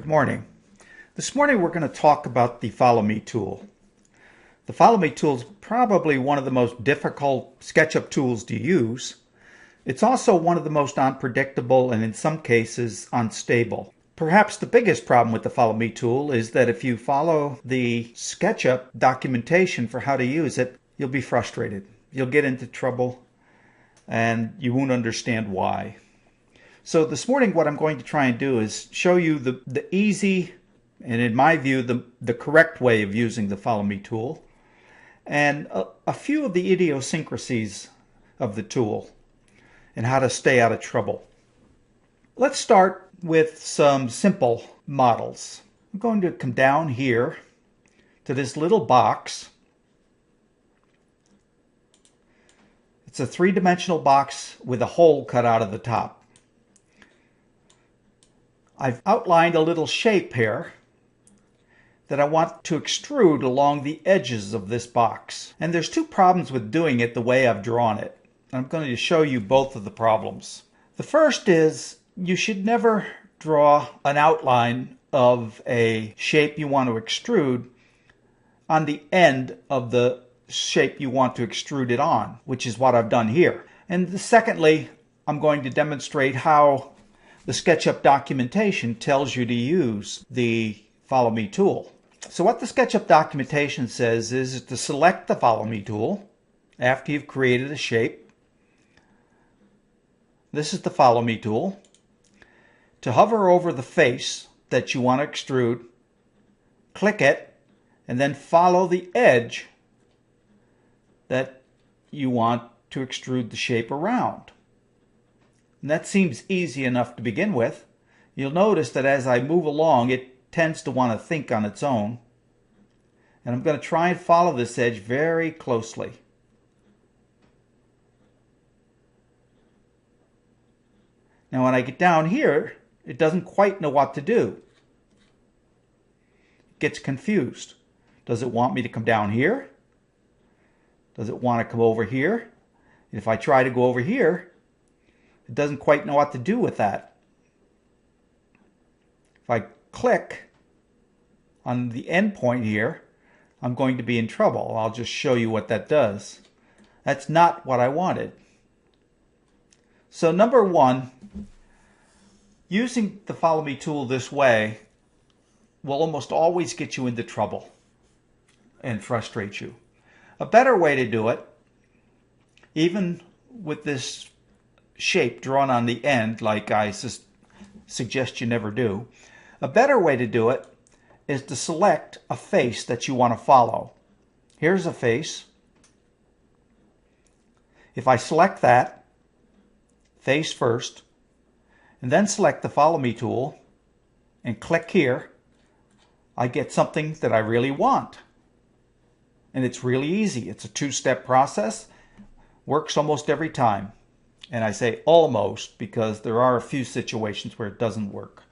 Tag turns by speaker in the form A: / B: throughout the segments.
A: morning. This morning we're going to talk about the Follow Me tool. The Follow Me tool is probably one of the most difficult SketchUp tools to use. It's also one of the most unpredictable and in some cases unstable. Perhaps the biggest problem with the Follow Me tool is that if you follow the SketchUp documentation for how to use it, you'll be frustrated. You'll get into trouble and you won't understand why. So this morning what I'm going to try and do is show you the easy and, in my view, the correct way of using the Follow Me tool and a few of the idiosyncrasies of the tool and how to stay out of trouble. Let's start with some simple models. I'm going to come down here to this little box. It's a three-dimensional box with a hole cut out of the top. I've outlined a little shape here that I want to extrude along the edges of this box. And there's two problems with doing it the way I've drawn it. I'm going to show you both of the problems. The first is you should never draw an outline of a shape you want to extrude on the end of the shape you want to extrude it on, which is what I've done here. And secondly, I'm going to demonstrate how the SketchUp documentation tells you to use the Follow Me tool. So what the SketchUp documentation says is to select the Follow Me tool after you've created a shape. This is the Follow Me tool. To hover over the face that you want to extrude, click it, and then follow the edge that you want to extrude the shape around. And that seems easy enough to begin with. You'll notice that as I move along, it tends to want to think on its own. And I'm going to try and follow this edge very closely. Now when I get down here, it doesn't quite know what to do. It gets confused. Does it want me to come down here? Does it want to come over here? If I try to go over here, it doesn't quite know what to do with that. If I click on the end point here, I'm going to be in trouble. I'll just show you what that does. That's not what I wanted. So number one, using the Follow Me tool this way will almost always get you into trouble and frustrate you. A better way to do it, even with this shape drawn on the end, like I suggest you never do, a better way to do it is to select a face that you want to follow. Here's a face. If I select that, face first, and then select the Follow Me tool and click here, I get something that I really want. And it's really easy. It's a two-step process. Works almost every time. And I say almost because there are a few situations where it doesn't work.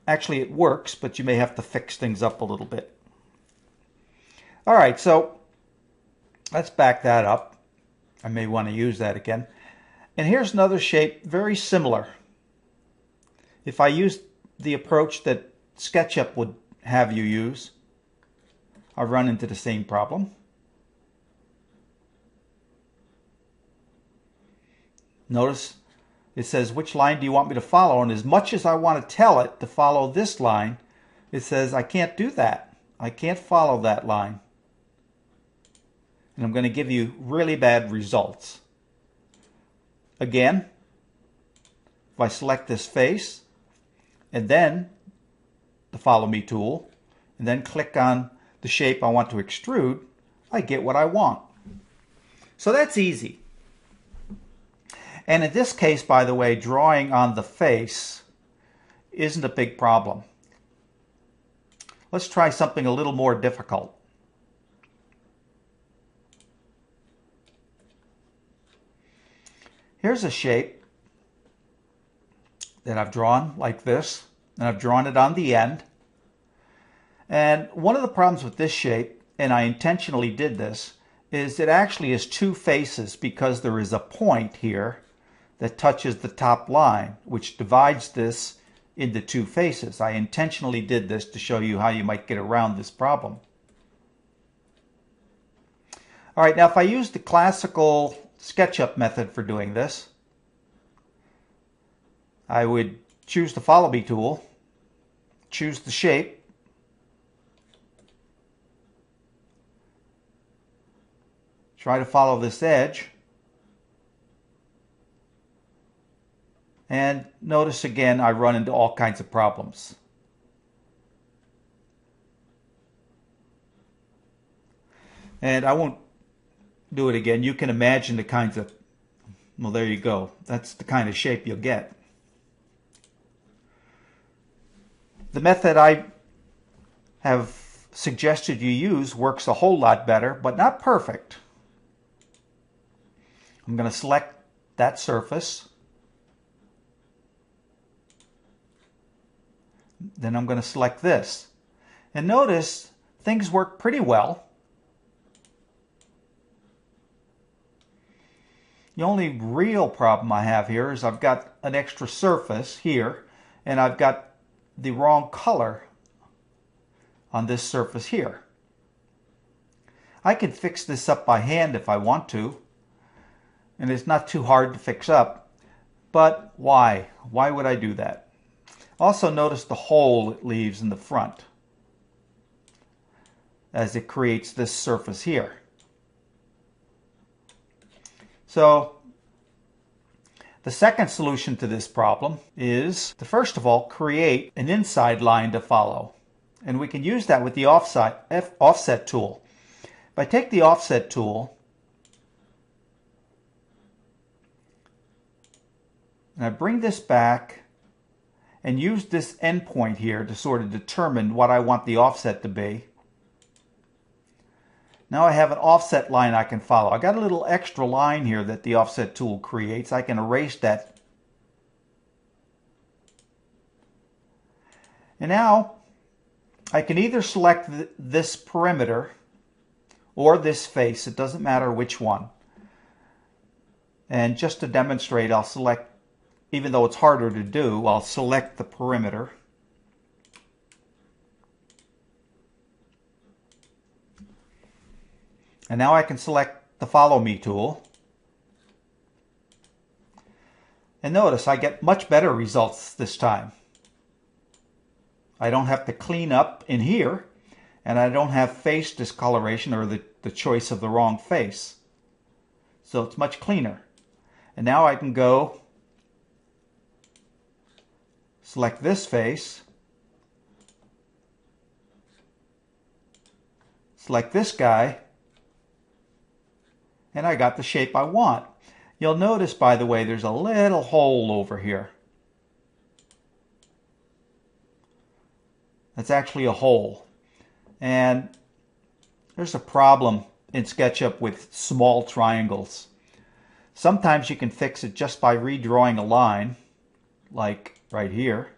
A: Actually, it works, but you may have to fix things up a little bit. All right, so let's back that up. I may want to use that again. And here's another shape very similar. If I use the approach that SketchUp would have you use, I'll run into the same problem. Notice it says, which line do you want me to follow? And as much as I want to tell it to follow this line, it says, I can't do that. I can't follow that line. And I'm going to give you really bad results. Again, if I select this face, and then the Follow Me tool, and then click on the shape I want to extrude, I get what I want. So that's easy. And in this case, by the way, drawing on the face isn't a big problem. Let's try something a little more difficult. Here's a shape that I've drawn like this, and I've drawn it on the end. And one of the problems with this shape, and I intentionally did this, is it actually has two faces because there is a point here that touches the top line, which divides this into two faces. I intentionally did this to show you how you might get around this problem. All right, now if I use the classical SketchUp method for doing this, I would choose the Follow Me tool, choose the shape, try to follow this edge, and notice again I run into all kinds of problems. And I won't do it again. You can imagine the kinds of, well, there you go. That's the kind of shape you'll get. The method I have suggested you use works a whole lot better, but not perfect. I'm going to select that surface. Then I'm going to select this. And notice things work pretty well. The only real problem I have here is I've got an extra surface here, and I've got the wrong color on this surface here. I can fix this up by hand if I want to, and it's not too hard to fix up, but why? Why would I do that? Also notice the hole it leaves in the front as it creates this surface here. So the second solution to this problem is to first of all create an inside line to follow. And we can use that with the offset tool. If I take the offset tool and I bring this back and use this endpoint here to sort of determine what I want the offset to be. Now I have an offset line I can follow. I got a little extra line here that the offset tool creates. I can erase that. And now I can either select this perimeter or this face. It doesn't matter which one. And just to demonstrate, I'll select, even though it's harder to do, I'll select the perimeter. And now I can select the Follow Me tool. And notice I get much better results this time. I don't have to clean up in here, and I don't have face discoloration or the choice of the wrong face. So it's much cleaner. And now I can go select this face, select this guy, and I got the shape I want. You'll notice, by the way, there's a little hole over here. That's actually a hole. And there's a problem in SketchUp with small triangles. Sometimes you can fix it just by redrawing a line, like right here.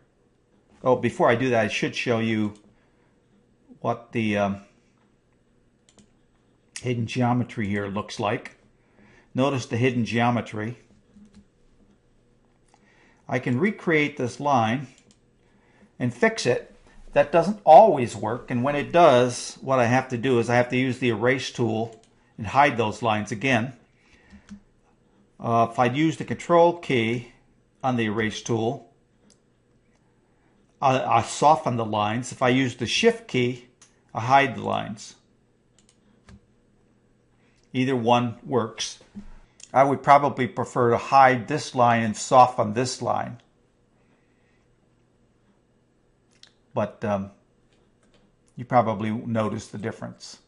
A: Oh, before I do that, I should show you what the hidden geometry here looks like. Notice the hidden geometry. I can recreate this line and fix it. That doesn't always work, and when it does, what I have to do is I have to use the erase tool and hide those lines again. If I'd use the control key on the erase tool, I soften the lines. If I use the shift key, I hide the lines. Either one works. I would probably prefer to hide this line and soften this line. But you probably notice the difference.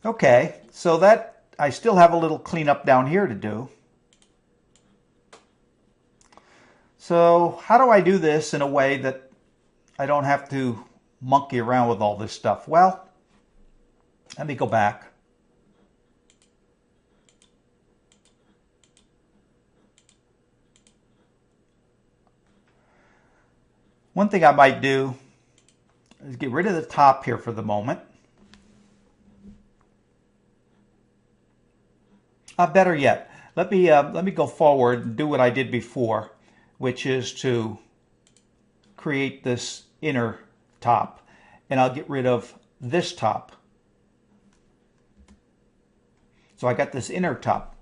A: Okay, so that I still have a little cleanup down here to do. So how do I do this in a way that I don't have to monkey around with all this stuff? Well, let me go back. One thing I might do is get rid of the top here for the moment. Better yet, let me go forward and do what I did before. which is to create this inner top, and I'll get rid of this top. So I got this inner top.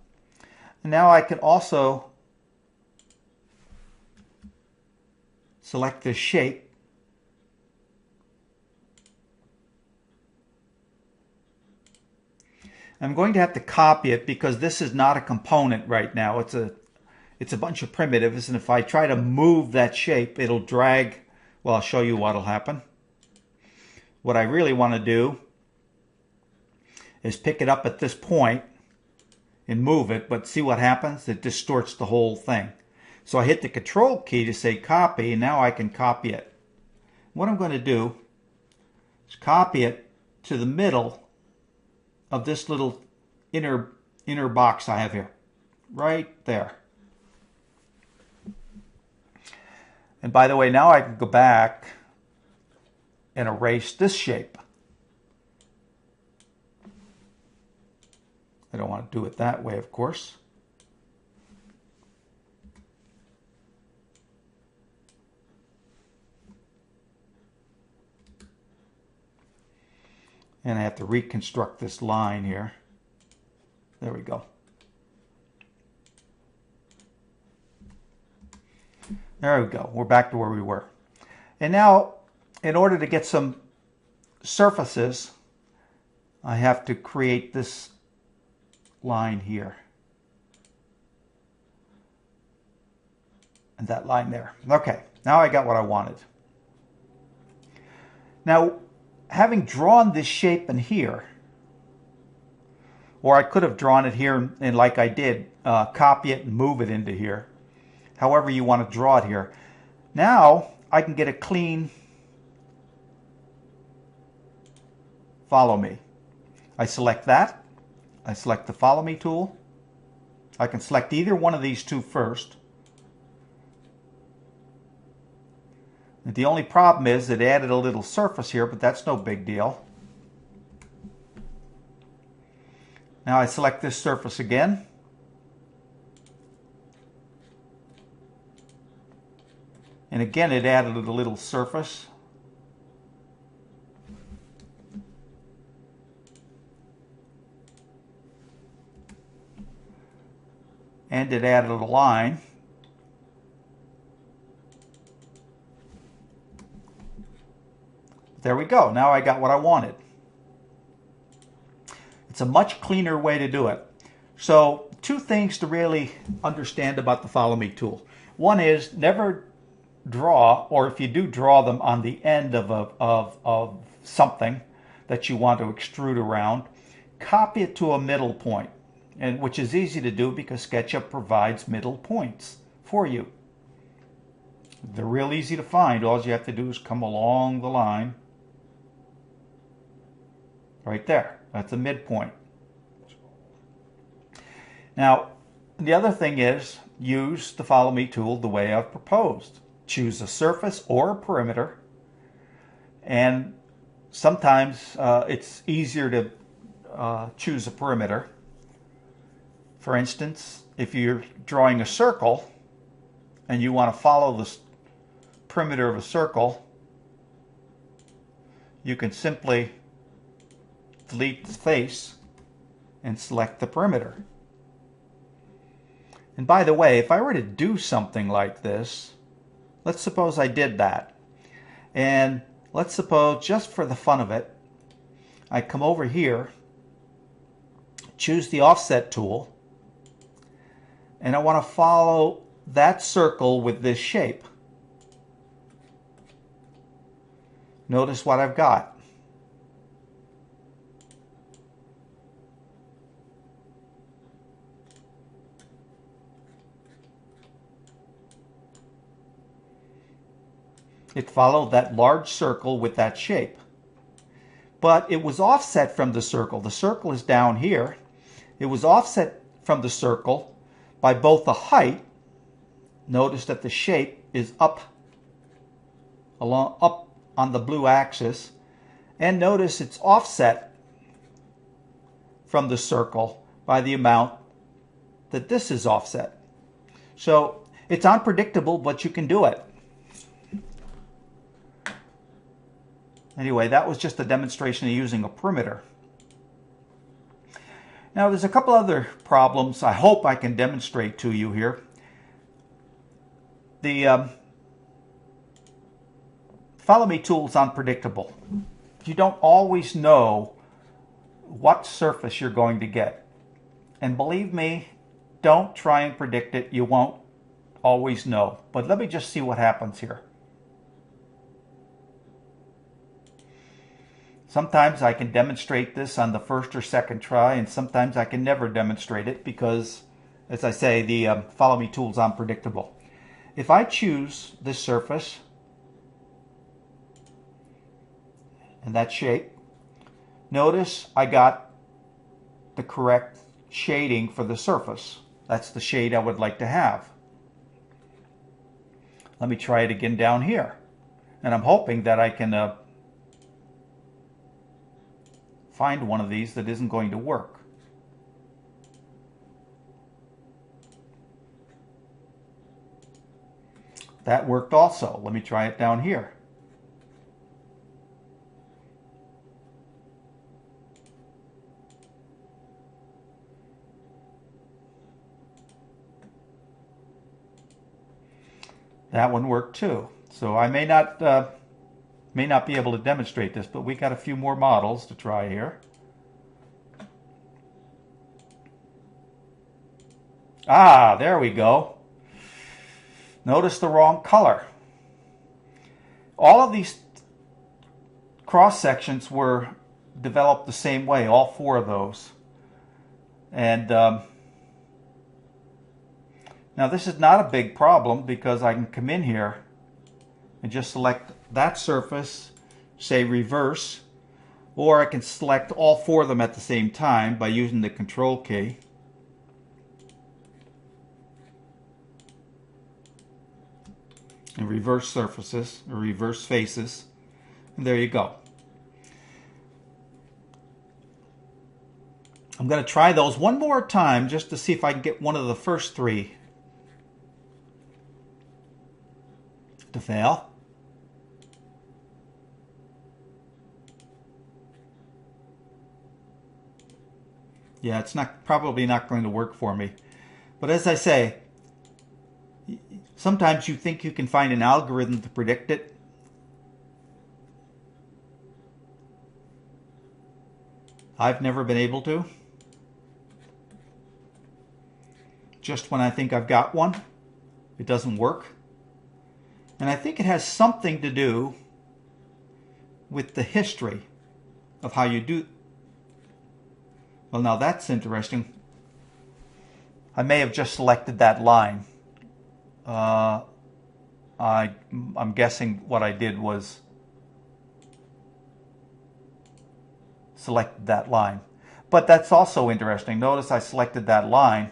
A: And now I can also select this shape. I'm going to have to copy it because this is not a component right now. It's a bunch of primitives, and if I try to move that shape, it'll drag. Well, I'll show you what'll happen. What I really want to do is pick it up at this point and move it, but see what happens? It distorts the whole thing. So I hit the Control key to say copy, and now I can copy it. What I'm going to do is copy it to the middle of this little inner box I have here. Right there. And by the way, now I can go back and erase this shape. I don't want to do it that way, of course. And I have to reconstruct this line here. There we go. There we go. We're back to where we were. And now, in order to get some surfaces, I have to create this line here. And that line there. Okay, now I got what I wanted. Now, having drawn this shape in here, or I could have drawn it here and like I did, copy it and move it into here. However you want to draw it here. Now I can get a clean follow me. I select that. I select the follow me tool. I can select either one of these two first. And the only problem is it added a little surface here, but that's no big deal. Now I select this surface again. And again, it added a little surface. And it added a line. There we go. Now I got what I wanted. It's a much cleaner way to do it. So, two things to really understand about the Follow Me tool. One is never draw, or if you do draw them on the end of something that you want to extrude around, copy it to a middle point, and which is easy to do because SketchUp provides middle points for you. They're real easy to find. All you have to do is come along the line right there. That's a midpoint. Now, the other thing is use the Follow Me tool the way I've proposed. Choose a surface or a perimeter, and sometimes it's easier to choose a perimeter. For instance, if you're drawing a circle and you want to follow the perimeter of a circle, you can simply delete the face and select the perimeter. And by the way, if I were to do something like this, let's suppose I did that. And let's suppose, just for the fun of it, I come over here, choose the offset tool, and I want to follow that circle with this shape. Notice what I've got. It followed that large circle with that shape. But it was offset from the circle. The circle is down here. It was offset from the circle by both the height. Notice that the shape is up on the blue axis. And notice it's offset from the circle by the amount that this is offset. So It's unpredictable, but you can do it. Anyway, that was just a demonstration of using a perimeter. Now, there's a couple other problems I hope I can demonstrate to you here. The Follow Me tool is unpredictable. You don't always know what surface you're going to get. And believe me, don't try and predict it. You won't always know. But let me just see what happens here. Sometimes I can demonstrate this on the first or second try, and sometimes I can never demonstrate it because, as I say, the Follow Me tool is unpredictable. If I choose this surface and that shape, notice I got the correct shading for the surface. That's the shade I would like to have. Let me try it again down here. And I'm hoping that I can find one of these that isn't going to work. That worked also. Let me try it down here. That one worked too. So I may not be able to demonstrate this, but we got a few more models to try here. Ah, there we go. Notice the wrong color. All of these cross sections were developed the same way, all four of those. And now this is not a big problem because I can come in here and just select that surface, say reverse, or I can select all four of them at the same time by using the control key. And reverse surfaces or reverse faces. And there you go. I'm going to try those one more time just to see if I can get one of the first three to fail. Yeah, it's probably not going to work for me. But as I say, sometimes you think you can find an algorithm to predict it. I've never been able to. Just when I think I've got one, it doesn't work. And I think it has something to do with the history of how you do. Well, now that's interesting. I may have just selected that line. I'm guessing what I did was select that line. But that's also interesting. Notice I selected that line,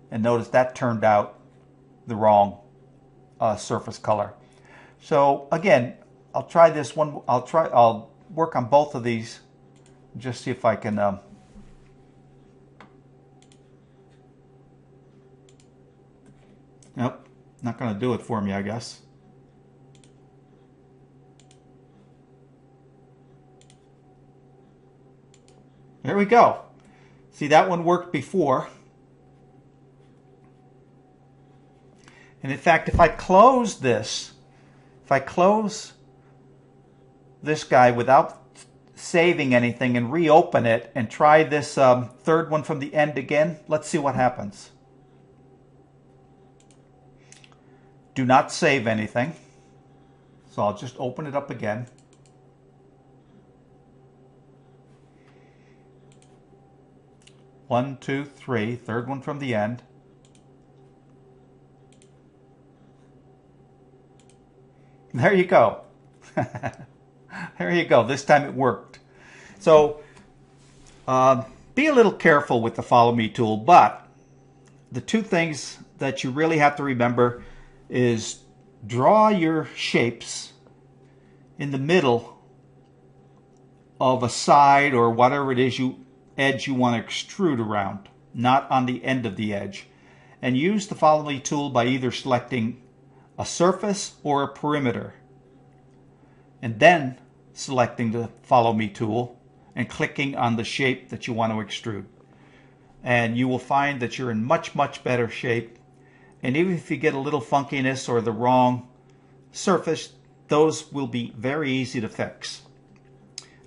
A: and notice that turned out the wrong surface color. So again, I'll try this one. I'll work on both of these, just see if I can. Nope, not going to do it for me, I guess. There we go. See, that one worked before. And in fact, if I close this, guy without saving anything and reopen it and try this third one from the end again, let's see what happens. Do not save anything. So I'll just open it up again. One, two, three, third one from the end. There you go. There you go. This time it worked. So be a little careful with the Follow Me tool, but the two things that you really have to remember is draw your shapes in the middle of a side or whatever it is edge you want to extrude around, not on the end of the edge. and use the Follow Me tool by either selecting a surface or a perimeter, and then selecting the Follow Me tool and clicking on the shape that you want to extrude. And you will find that you're in much better shape. And even if you get a little funkiness or the wrong surface, those will be very easy to fix.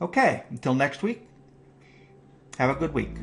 A: Okay, until next week, have a good week.